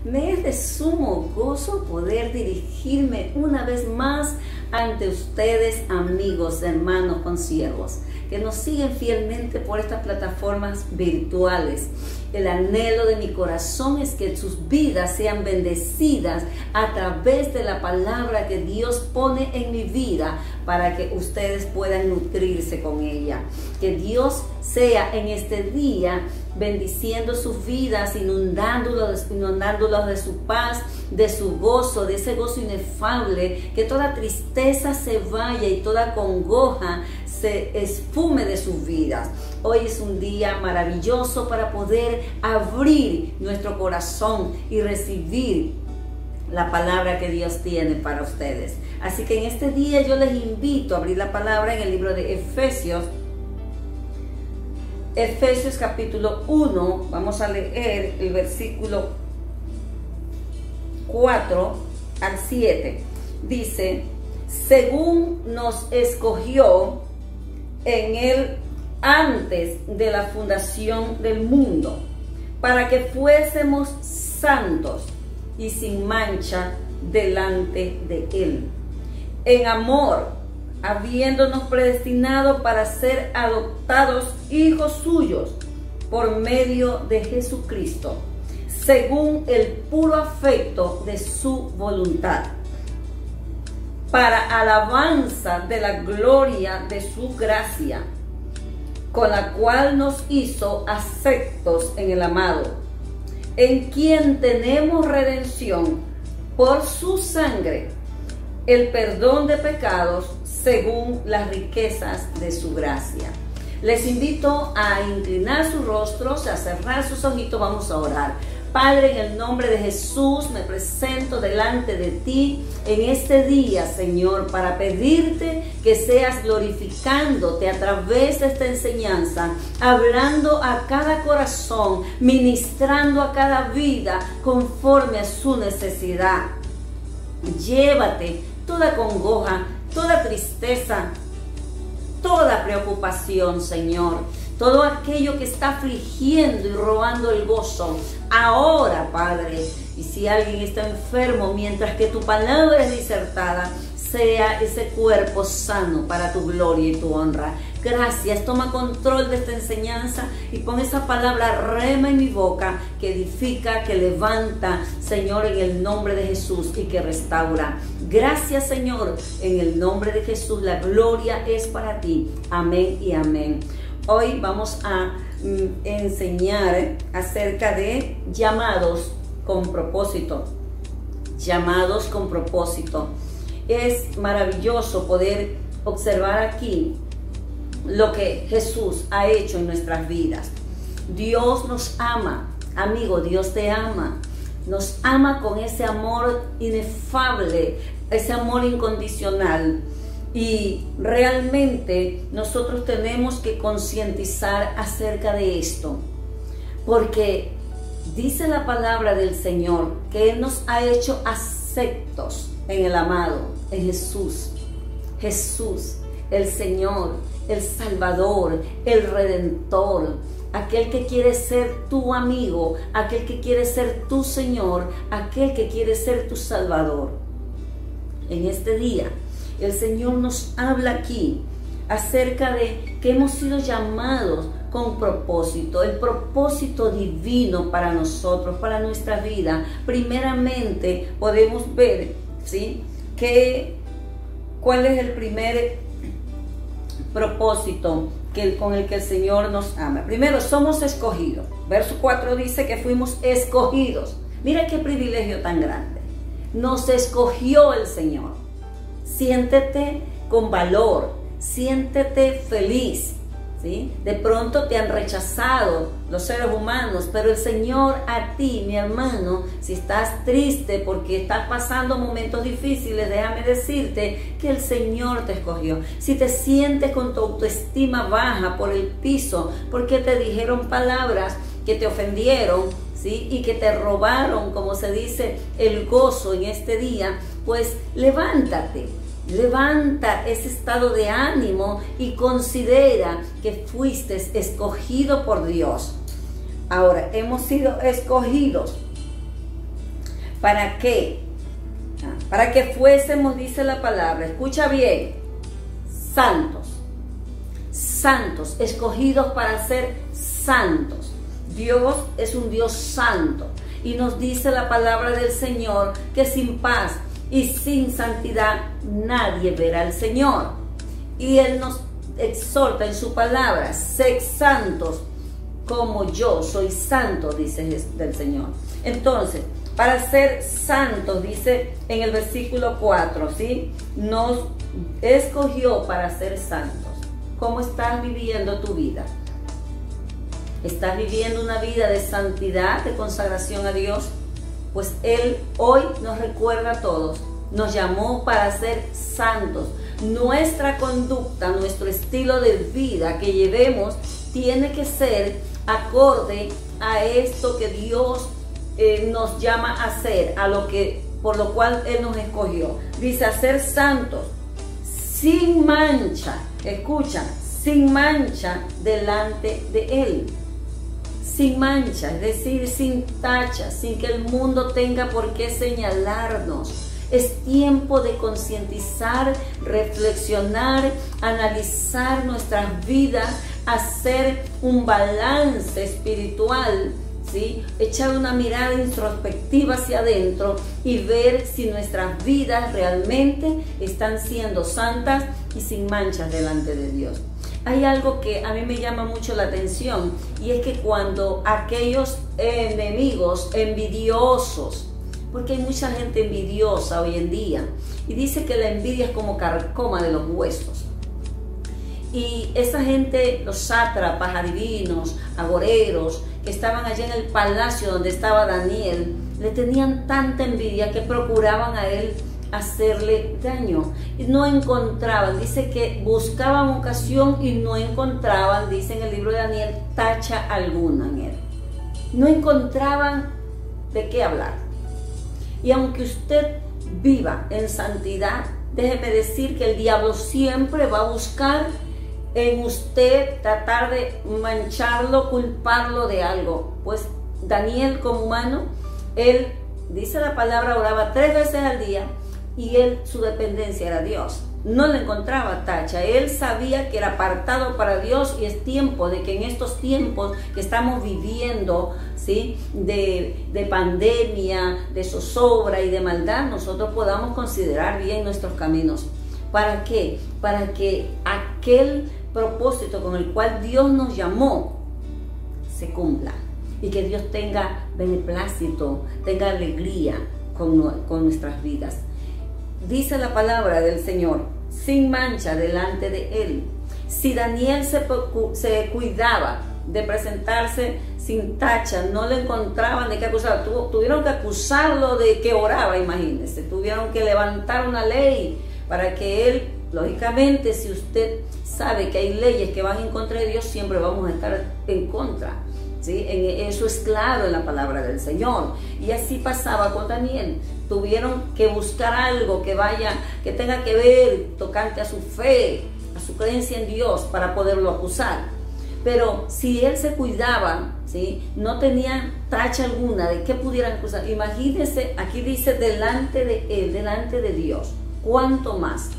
Me es de sumo gozo poder dirigirme una vez más ante ustedes, amigos, hermanos, consiervos, que nos siguen fielmente por estas plataformas virtuales. El anhelo de mi corazón es que sus vidas sean bendecidas a través de la palabra que Dios pone en mi vida para que ustedes puedan nutrirse con ella. Que Dios sea en este día bendiciendo sus vidas, inundándolos de su paz, de su gozo, de ese gozo inefable, que toda tristeza se vaya y toda congoja se esfume de sus vidas. Hoy es un día maravilloso para poder abrir nuestro corazón y recibir la palabra que Dios tiene para ustedes. Así que en este día yo les invito a abrir la palabra en el libro de Efesios. Efesios capítulo 1, vamos a leer el versículo 4 al 7. Dice: según nos escogió en él antes de la fundación del mundo, para que fuésemos santos y sin mancha delante de él, en amor, habiéndonos predestinado para ser adoptados hijos suyos por medio de Jesucristo, según el puro afecto de su voluntad, para alabanza de la gloria de su gracia, con la cual nos hizo aceptos en el amado, en quien tenemos redención por su sangre, el perdón de pecados según las riquezas de su gracia. Les invito a inclinar sus rostros, a cerrar sus ojitos. Vamos a orar. Padre, en el nombre de Jesús me presento delante de ti en este día, Señor, para pedirte que seas glorificándote a través de esta enseñanza, hablando a cada corazón, ministrando a cada vida conforme a su necesidad. Llévate toda congoja, toda tristeza, toda preocupación, Señor, todo aquello que está afligiendo y robando el gozo. Ahora, Padre, y si alguien está enfermo, mientras que tu palabra es disertada, sea ese cuerpo sano para tu gloria y tu honra. Gracias, toma control de esta enseñanza y pon esa palabra rema en mi boca, que edifica, que levanta, Señor, en el nombre de Jesús, y que restaura. Gracias, Señor, en el nombre de Jesús, la gloria es para ti. Amén y amén. Hoy vamos a enseñar acerca de llamados con propósito. Llamados con propósito. Es maravilloso poder observar aquí lo que Jesús ha hecho en nuestras vidas. Dios nos ama, amigo, Dios te ama. Nos ama con ese amor inefable, ese amor incondicional. Y realmente nosotros tenemos que concientizar acerca de esto, porque dice la palabra del Señor que Él nos ha hecho aceptos en el amado, en Jesús. Jesús, el Señor, el Salvador, el Redentor, aquel que quiere ser tu amigo, aquel que quiere ser tu Señor, aquel que quiere ser tu Salvador. En este día, el Señor nos habla aquí acerca de que hemos sido llamados con propósito, el propósito divino para nosotros, para nuestra vida. Primeramente podemos ver, ¿sí?, cuál es el primer propósito con el que el Señor nos ama. Primero, somos escogidos. Verso 4 dice que fuimos escogidos. Mira qué privilegio tan grande. Nos escogió el Señor. Siéntete con valor, siéntete feliz, ¿sí? De pronto te han rechazado los seres humanos, pero el Señor a ti, mi hermano, si estás triste porque estás pasando momentos difíciles, déjame decirte que el Señor te escogió. Si te sientes con tu autoestima baja por el piso, porque te dijeron palabras que te ofendieron, ¿sí?, y que te robaron, como se dice, el gozo en este día, pues levántate. Levanta ese estado de ánimo y considera que fuiste escogido por Dios. Ahora, hemos sido escogidos ¿Para qué? Para que fuésemos, dice la palabra, escucha bien, santos, santos, escogidos para ser santos. Dios es un Dios santo y nos dice la palabra del Señor que sin paz y sin santidad nadie verá al Señor. Y Él nos exhorta en su palabra, sed santos como yo soy santo, dice del Señor. Entonces, para ser santos, dice en el versículo 4, ¿sí? Nos escogió para ser santos. ¿Cómo estás viviendo tu vida? ¿Estás viviendo una vida de santidad, de consagración a Dios? Pues Él hoy nos recuerda a todos, nos llamó para ser santos. Nuestra conducta, nuestro estilo de vida que llevemos tiene que ser acorde a esto que Dios nos llama a hacer, por lo cual Él nos escogió. Dice, a ser santos, sin mancha, escucha, sin mancha delante de Él. Sin mancha, es decir, sin tacha, sin que el mundo tenga por qué señalarnos. Es tiempo de concientizar, reflexionar, analizar nuestras vidas, hacer un balance espiritual, ¿sí? Echar una mirada introspectiva hacia adentro y ver si nuestras vidas realmente están siendo santas y sin manchas delante de Dios. Hay algo que a mí me llama mucho la atención y es que cuando aquellos enemigos envidiosos, porque hay mucha gente envidiosa hoy en día y dice que la envidia es como carcoma de los huesos, y esa gente, los sátrapas, adivinos, agoreros que estaban allí en el palacio donde estaba Daniel, le tenían tanta envidia que procuraban a él hacerle daño y no encontraban, dice que buscaban ocasión y no encontraban, dice en el libro de Daniel, tacha alguna en él, no encontraban de qué hablar. Y aunque usted viva en santidad, déjeme decir que el diablo siempre va a buscar en usted tratar de mancharlo, culparlo de algo. Pues Daniel, como humano, él, dice la palabra, oraba 3 veces al día y él, su dependencia era Dios. No le encontraba tacha. Él sabía que era apartado para Dios y es tiempo de que en estos tiempos que estamos viviendo, ¿sí?, de pandemia, de zozobra y de maldad, nosotros podamos considerar bien nuestros caminos. ¿Para qué? Para que aquel propósito con el cual Dios nos llamó se cumpla y que Dios tenga beneplácito, tenga alegría con nuestras vidas. Dice la palabra del Señor, sin mancha delante de Él. Si Daniel se cuidaba de presentarse sin tacha, no le encontraban de qué acusar, tuvieron que acusarlo de que oraba, imagínense, tuvieron que levantar una ley para que él, lógicamente, si usted sabe que hay leyes que van en contra de Dios, siempre vamos a estar en contra, ¿sí? Eso es claro en la palabra del Señor. Y así pasaba con Daniel. Tuvieron que buscar algo que tenga que ver tocante a su fe, a su creencia en Dios, para poderlo acusar. Pero si él se cuidaba, ¿sí?, no tenía tacha alguna de que pudieran acusar. Imagínense, aquí dice delante de él, delante de Dios. ¿Cuánto más?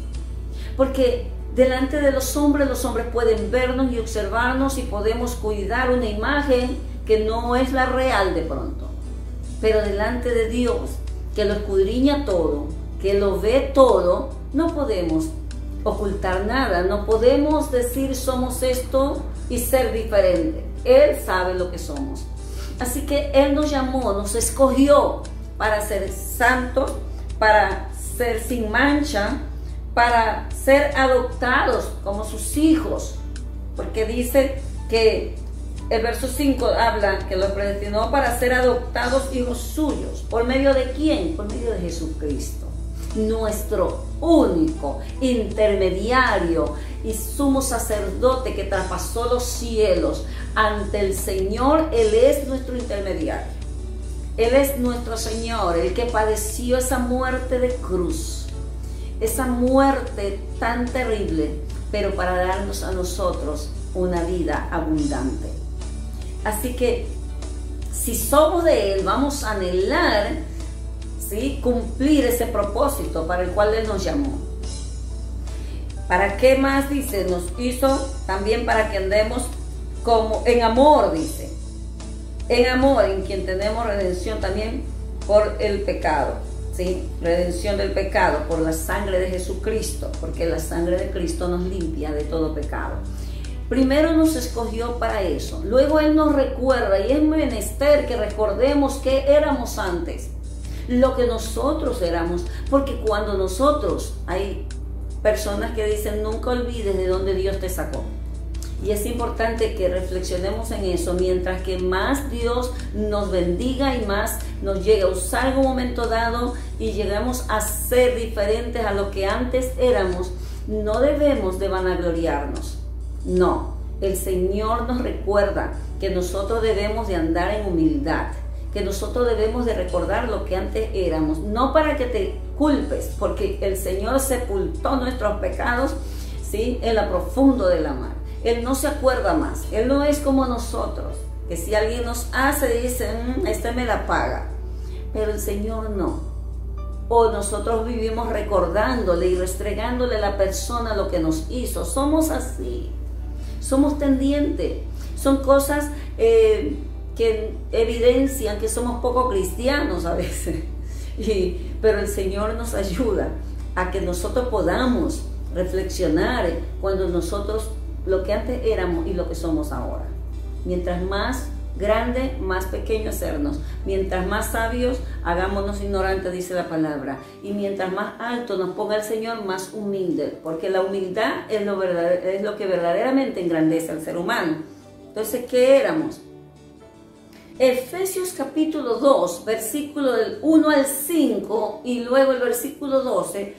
Porque delante de los hombres pueden vernos y observarnos y podemos cuidar una imagen que no es la real de pronto. Pero delante de Dios, que lo escudriña todo, que lo ve todo, no podemos ocultar nada, no podemos decir somos esto y ser diferente. Él sabe lo que somos. Así que Él nos llamó, nos escogió para ser santos, para ser sin mancha, para ser adoptados como sus hijos, porque dice que el verso 5 habla que los predestinó para ser adoptados hijos suyos. ¿Por medio de quién? Por medio de Jesucristo, nuestro único intermediario y sumo sacerdote que traspasó los cielos. Ante el Señor, Él es nuestro intermediario. Él es nuestro Señor, el que padeció esa muerte de cruz, esa muerte tan terrible, pero para darnos a nosotros una vida abundante. Así que si somos de Él, vamos a anhelar ¿sí?, cumplir ese propósito para el cual Él nos llamó. ¿Para qué más? Dice, nos hizo también para que andemos como en amor, dice. En amor, en quien tenemos redención también por el pecado, ¿sí? Redención del pecado por la sangre de Jesucristo, porque la sangre de Cristo nos limpia de todo pecado. Primero nos escogió para eso, luego Él nos recuerda, y es menester que recordemos qué éramos antes, lo que nosotros éramos, porque cuando nosotros, hay personas que dicen, nunca olvides de dónde Dios te sacó. Y es importante que reflexionemos en eso, mientras que más Dios nos bendiga y más nos llegue a usar en un momento dado y llegamos a ser diferentes a lo que antes éramos, no debemos de vanagloriarnos. No, el Señor nos recuerda que nosotros debemos de andar en humildad, que nosotros debemos de recordar lo que antes éramos, no para que te culpes, porque el Señor sepultó nuestros pecados, ¿sí?, en lo profundo de la mar. Él no se acuerda más. Él no es como nosotros, que si alguien nos hace, dice, este me la paga. Pero el Señor no. O nosotros vivimos recordándole y restregándole a la persona lo que nos hizo. Somos así. Somos tendientes. Son cosas que evidencian que somos poco cristianos a veces. Pero el Señor nos ayuda a que nosotros podamos reflexionar cuando nosotros lo que antes éramos y lo que somos ahora. Mientras más grande, más pequeño hacernos. Mientras más sabios, hagámonos ignorantes, dice la palabra. Y mientras más alto nos ponga el Señor, más humilde. Porque la humildad es lo que verdaderamente engrandece al ser humano. Entonces, ¿qué éramos? Efesios capítulo 2, versículo del 1 al 5 y luego el versículo 12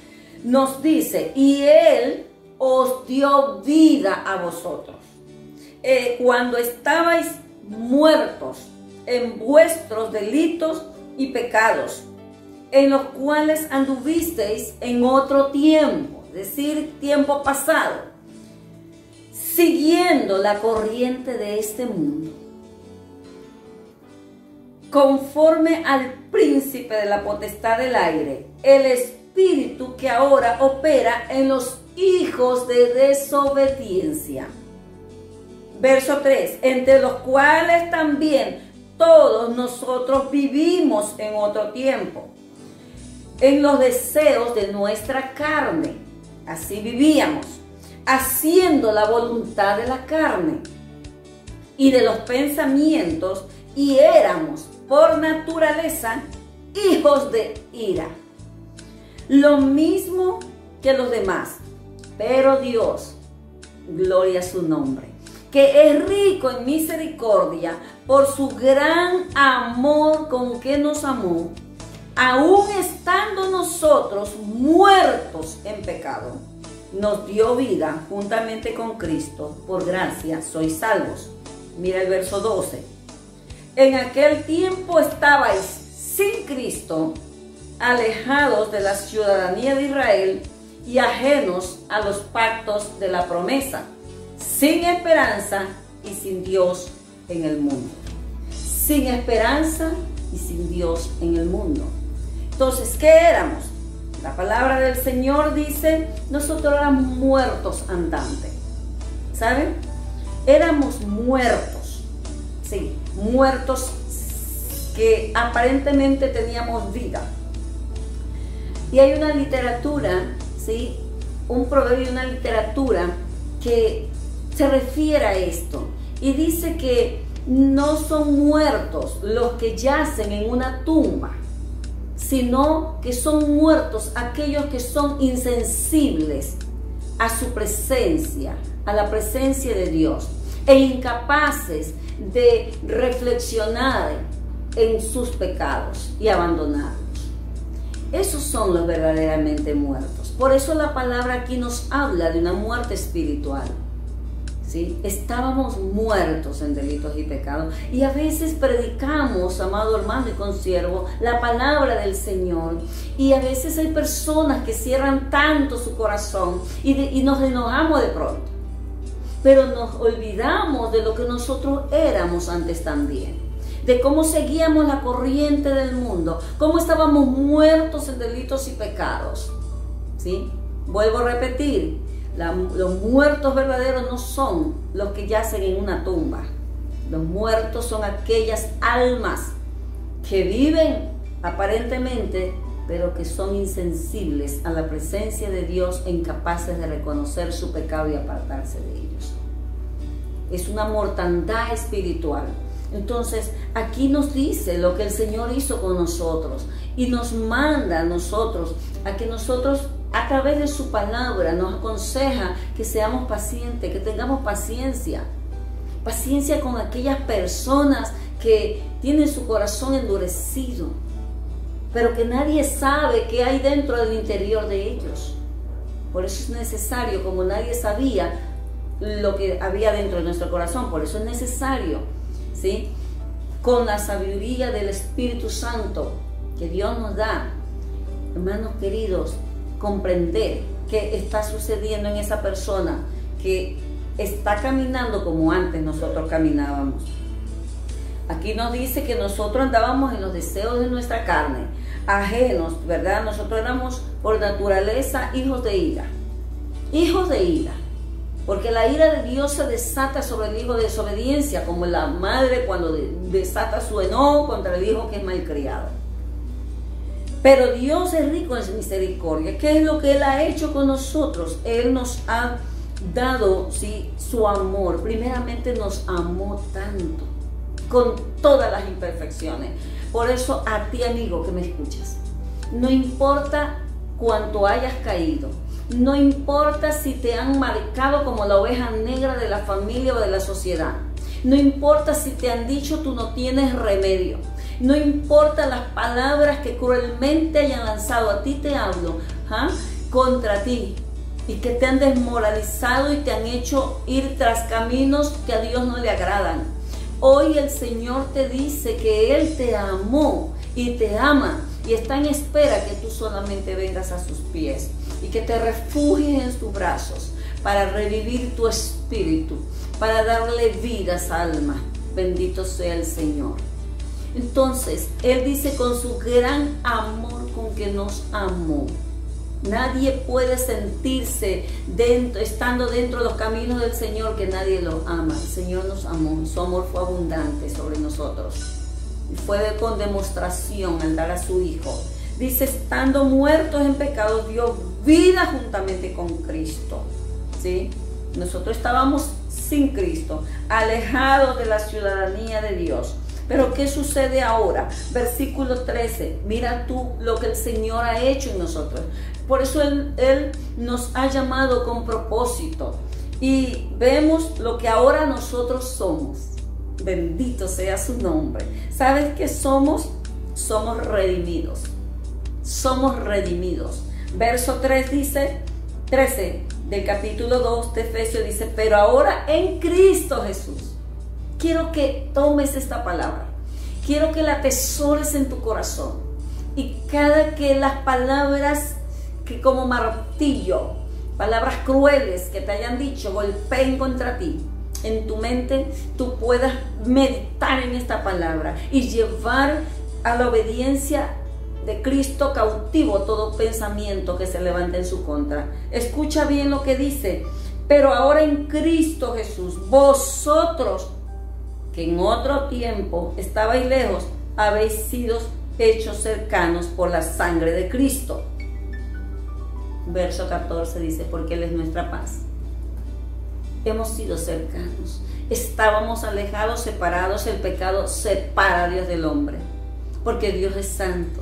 nos dice, y Él os dio vida a vosotros, cuando estabais muertos en vuestros delitos y pecados, en los cuales anduvisteis en otro tiempo, es decir, tiempo pasado, siguiendo la corriente de este mundo, conforme al príncipe de la potestad del aire, el espíritu que ahora opera en los hijos de desobediencia. Verso 3, entre los cuales también todos nosotros vivimos en otro tiempo, en los deseos de nuestra carne. Así vivíamos, haciendo la voluntad de la carne y de los pensamientos, y éramos por naturaleza hijos de ira, lo mismo que los demás. Pero Dios, gloria a su nombre, que es rico en misericordia, por su gran amor con que nos amó, aun estando nosotros muertos en pecado, nos dio vida juntamente con Cristo. Por gracia sois salvos. Mira el verso 12. En aquel tiempo estabais sin Cristo, alejados de la ciudadanía de Israel y ajenos a los pactos de la promesa, sin esperanza y sin Dios en el mundo. Sin esperanza y sin Dios en el mundo. Entonces, ¿qué éramos? La palabra del Señor dice, nosotros éramos muertos andantes. ¿Saben? Éramos muertos. Sí, muertos que aparentemente teníamos vida. Y hay una literatura, ¿sí?, un proverbio y una literatura que se refiere a esto. Y dice que no son muertos los que yacen en una tumba, sino que son muertos aquellos que son insensibles a su presencia, a la presencia de Dios, e incapaces de reflexionar en sus pecados y abandonarlos. Esos son los verdaderamente muertos. Por eso la palabra aquí nos habla de una muerte espiritual. ¿Sí? Estábamos muertos en delitos y pecados. Y a veces predicamos, amado hermano y consiervo, la palabra del Señor. Y a veces hay personas que cierran tanto su corazón y nos enojamos de pronto. Pero nos olvidamos de lo que nosotros éramos antes también. de cómo seguíamos la corriente del mundo, cómo estábamos muertos en delitos y pecados. ¿Sí? Vuelvo a repetir, los muertos verdaderos no son los que yacen en una tumba. Los muertos son aquellas almas que viven aparentemente, pero que son insensibles a la presencia de Dios e incapaces de reconocer su pecado y apartarse de ellos. Es una mortandad espiritual. Entonces, aquí nos dice lo que el Señor hizo con nosotros y nos manda a nosotros a que nosotros, a través de su palabra, nos aconseja que seamos pacientes, que tengamos paciencia. Paciencia con aquellas personas que tienen su corazón endurecido, pero que nadie sabe qué hay dentro del interior de ellos. Por eso es necesario, como nadie sabía lo que había dentro de nuestro corazón, por eso es necesario, ¿sí?, con la sabiduría del Espíritu Santo que Dios nos da, hermanos queridos, comprender qué está sucediendo en esa persona que está caminando como antes nosotros caminábamos. Aquí nos dice que nosotros andábamos en los deseos de nuestra carne, ajenos, ¿verdad? Nosotros éramos por naturaleza hijos de ira. Hijos de ira. Porque la ira de Dios se desata sobre el hijo de desobediencia, como la madre cuando desata su enojo contra el hijo que es malcriado. Pero Dios es rico en misericordia. ¿Qué es lo que Él ha hecho con nosotros? Él nos ha dado, ¿sí?, su amor. Primeramente nos amó tanto, con todas las imperfecciones. Por eso, a ti, amigo que me escuchas, no importa cuánto hayas caído, no importa si te han marcado como la oveja negra de la familia o de la sociedad, no importa si te han dicho tú no tienes remedio, no importa las palabras que cruelmente hayan lanzado, a ti te hablo, contra ti, y que te han desmoralizado y te han hecho ir tras caminos que a Dios no le agradan. Hoy el Señor te dice que Él te amó y te ama y está en espera que tú solamente vengas a sus pies y que te refugies en sus brazos para revivir tu espíritu, para darle vida a esa alma. Bendito sea el Señor. Entonces, Él dice con su gran amor con que nos amó. Nadie puede sentirse estando dentro de los caminos del Señor que nadie lo ama. El Señor nos amó, su amor fue abundante sobre nosotros. Y fue con demostración al dar a su Hijo. Dice, estando muertos en pecado, dio vida juntamente con Cristo. ¿Sí? Nosotros estábamos sin Cristo, alejados de la ciudadanía de Dios. Pero ¿qué sucede ahora? Versículo 13. Mira tú lo que el Señor ha hecho en nosotros. Por eso Él nos ha llamado con propósito. Y vemos lo que ahora nosotros somos. Bendito sea su nombre. ¿Sabes qué somos? Somos redimidos. Somos redimidos. Verso 3 dice, 13 del capítulo 2 de Efesios dice, pero ahora en Cristo Jesús. Quiero que tomes esta palabra. Quiero que la atesores en tu corazón. Y cada que las palabras que como martillo, palabras crueles que te hayan dicho, golpeen contra ti, en tu mente tú puedas meditar en esta palabra y llevar a la obediencia de Cristo cautivo todo pensamiento que se levante en su contra. Escucha bien lo que dice. Pero ahora en Cristo Jesús, vosotros que en otro tiempo estabais lejos, habéis sido hechos cercanos por la sangre de Cristo. Verso 14 dice, porque Él es nuestra paz. Hemos sido cercanos. Estábamos alejados, separados. El pecado separa a Dios del hombre. Porque Dios es santo.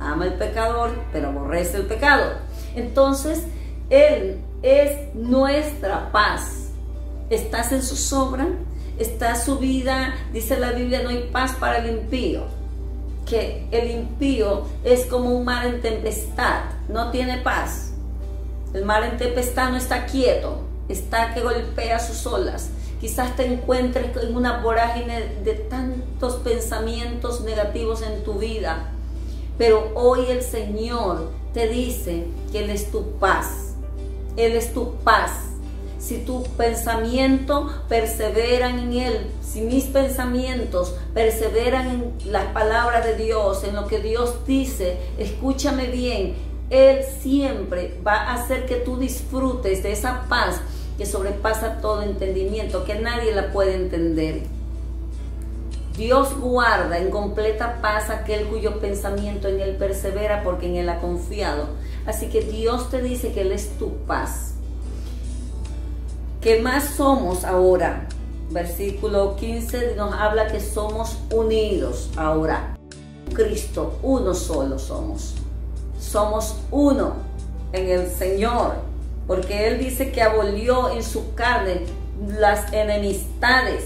Ama al pecador, pero aborrece el pecado. Entonces, Él es nuestra paz. ¿Estás en su sombra? ¿Está su vida? Dice la Biblia, no hay paz para el impío. Que el impío es como un mar en tempestad. No tiene paz. El mar en tempestad no está quieto. Está que golpea sus olas. Quizás te encuentres en una vorágine de tantos pensamientos negativos en tu vida. Pero hoy el Señor te dice que Él es tu paz. Él es tu paz. si tu pensamiento perseveran en Él, si mis pensamientos perseveran en las palabras de Dios, en lo que Dios dice, escúchame bien, Él siempre va a hacer que tú disfrutes de esa paz que sobrepasa todo entendimiento, que nadie la puede entender. Dios guarda en completa paz aquel cuyo pensamiento en Él persevera, porque en Él ha confiado. Así que Dios te dice que Él es tu paz. ¿Qué más somos ahora? Versículo 15 nos habla que somos unidos ahora. Cristo, uno solo somos. Somos uno en el Señor, porque Él dice que abolió en su carne las enemistades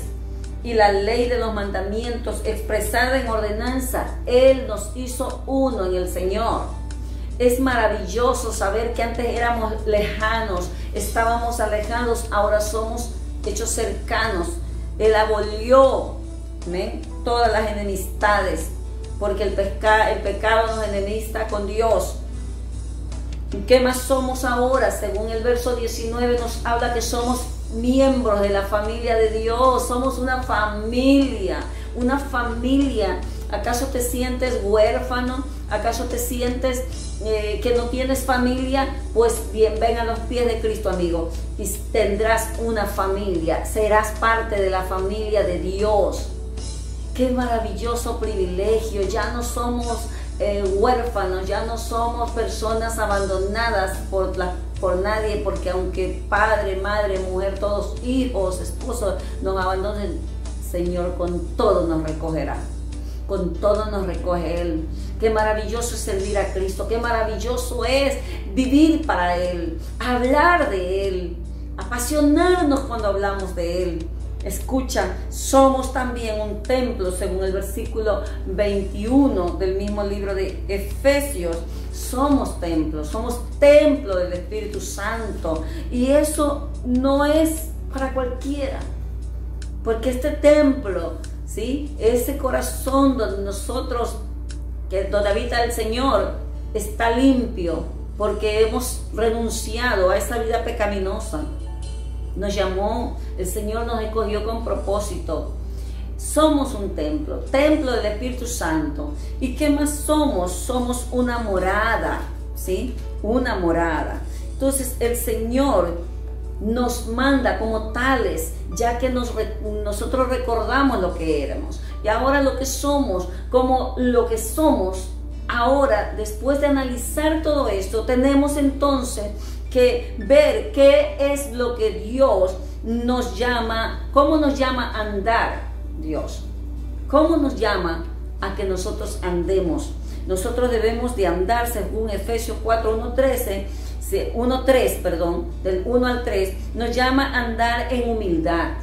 y la ley de los mandamientos expresada en ordenanza. Él nos hizo uno en el Señor. Es maravilloso saber que antes éramos lejanos, estábamos alejados, ahora somos hechos cercanos. Él abolió, ¿ven?, todas las enemistades, porque el pecado nos enemista con Dios. ¿Qué más somos ahora? Según el verso 19 nos habla que somos miembros de la familia de Dios. Somos una familia, una familia. ¿Acaso te sientes huérfano? ¿Acaso te sientes que no tienes familia? Pues bien, ven a los pies de Cristo, amigo, y tendrás una familia. Serás parte de la familia de Dios. Qué maravilloso privilegio. Ya no somos huérfanos, ya no somos personas abandonadas por nadie, porque aunque padre, madre, mujer, todos hijos, esposos nos abandonen, Señor con todo nos recogerá. Con todo nos recoge Él. Qué maravilloso es servir a Cristo, qué maravilloso es vivir para Él, hablar de Él, apasionarnos cuando hablamos de Él. Escucha, somos también un templo, según el versículo 21 del mismo libro de Efesios. Somos templo del Espíritu Santo, y eso no es para cualquiera, porque este templo, ¿sí?, ese corazón donde donde habita el Señor, está limpio, porque hemos renunciado a esa vida pecaminosa. Nos llamó, el Señor nos escogió con propósito. Somos un templo del Espíritu Santo. ¿Y qué más somos? Somos una morada, ¿sí? Una morada. Entonces el Señor nos manda como tales, ya que nosotros recordamos lo que éramos. Y ahora lo que somos, como lo que somos, ahora, después de analizar todo esto, tenemos entonces que ver qué es lo que Dios nos llama, cómo nos llama a andar Dios, cómo nos llama a que nosotros andemos. Nosotros debemos de andar según Efesios 4:1-3, del 1 al 3, nos llama a andar en humildad,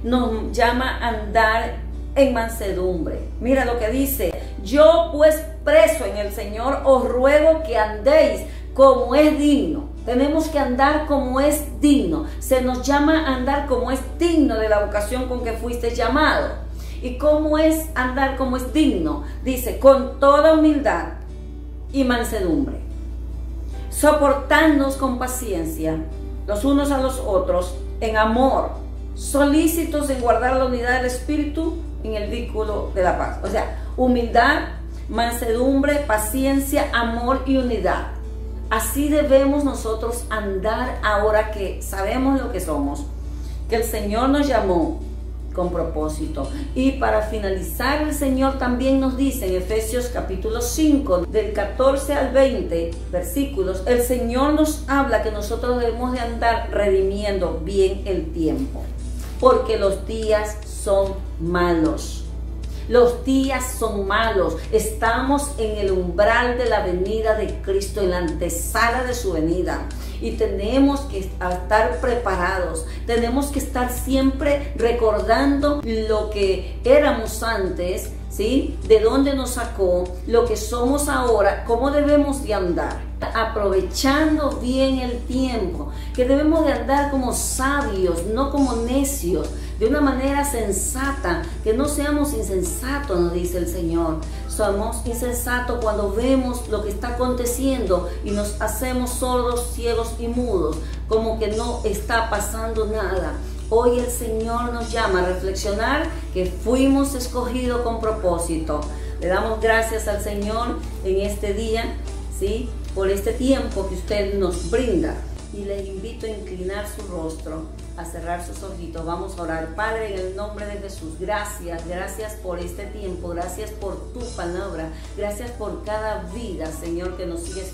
nos llama a andar en mansedumbre. Mira lo que dice: yo pues preso en el Señor os ruego que andéis como es digno. Tenemos que andar como es digno. Se nos llama a andar como es digno de la vocación con que fuiste llamado. ¿Y cómo es andar como es digno? Dice, con toda humildad y mansedumbre, soportándonos con paciencia los unos a los otros en amor, solícitos en guardar la unidad del Espíritu en el vínculo de la paz. O sea, humildad, mansedumbre, paciencia, amor y unidad. Así debemos nosotros andar ahora que sabemos lo que somos, que el Señor nos llamó con propósito. Y para finalizar, el Señor también nos dice en Efesios capítulo 5, del 14 al 20 versículos, el Señor nos habla que nosotros debemos de andar redimiendo bien el tiempo, porque los días son malos. Los días son malos. Estamos en el umbral de la venida de Cristo, en la antesala de su venida. Y tenemos que estar preparados. Tenemos que estar siempre recordando lo que éramos antes, ¿sí? De dónde nos sacó, lo que somos ahora, cómo debemos de andar, aprovechando bien el tiempo, que debemos de andar como sabios, no como necios, de una manera sensata, que no seamos insensatos, nos dice el Señor. Somos insensatos cuando vemos lo que está aconteciendo y nos hacemos sordos, ciegos y mudos, como que no está pasando nada. Hoy el Señor nos llama a reflexionar que fuimos escogidos con propósito. Le damos gracias al Señor en este día, ¿sí? Por este tiempo que usted nos brinda. Y les invito a inclinar su rostro, a cerrar sus ojitos. Vamos a orar. Padre, en el nombre de Jesús, gracias por este tiempo, gracias por tu palabra, gracias por cada vida, Señor, que nos sigues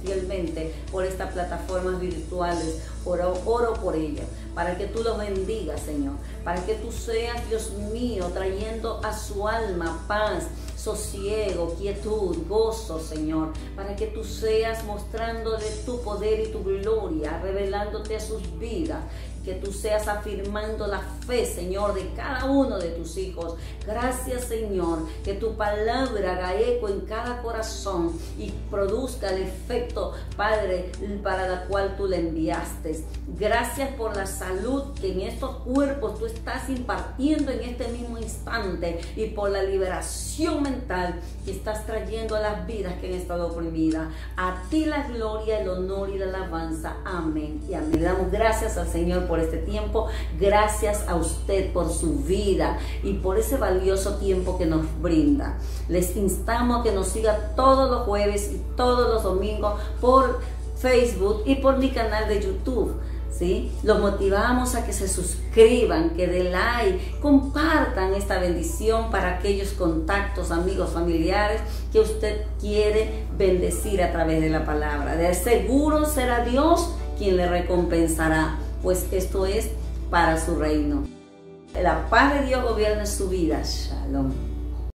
fielmente por estas plataformas virtuales. Oro por ellas, para que tú los bendigas, Señor, para que tú seas, Dios mío, trayendo a su alma paz, sosiego, quietud, gozo, Señor, para que tú seas mostrándole tu poder y tu gloria, revelándote a sus vidas, que tú seas afirmando la fe, Señor, de cada uno de tus hijos. Gracias, Señor, que tu palabra haga eco en cada corazón y produzca el efecto, Padre, para la cual tú le enviaste. Gracias por la salud que en estos cuerpos tú estás impartiendo en este mismo instante y por la liberación mental que estás trayendo a las vidas que han estado oprimidas. A ti la gloria, el honor y la alabanza. Amén y amén. Le damos gracias al Señor por este tiempo. Gracias a usted por su vida y por ese valioso tiempo que nos brinda. Les instamos a que nos siga todos los jueves y todos los domingos por Facebook y por mi canal de YouTube. ¿Sí? Los motivamos a que se suscriban, que den like, compartan esta bendición para aquellos contactos, amigos, familiares que usted quiere bendecir a través de la palabra. De seguro será Dios quien le recompensará, pues esto es para su reino. La paz de Dios gobierne su vida. Shalom.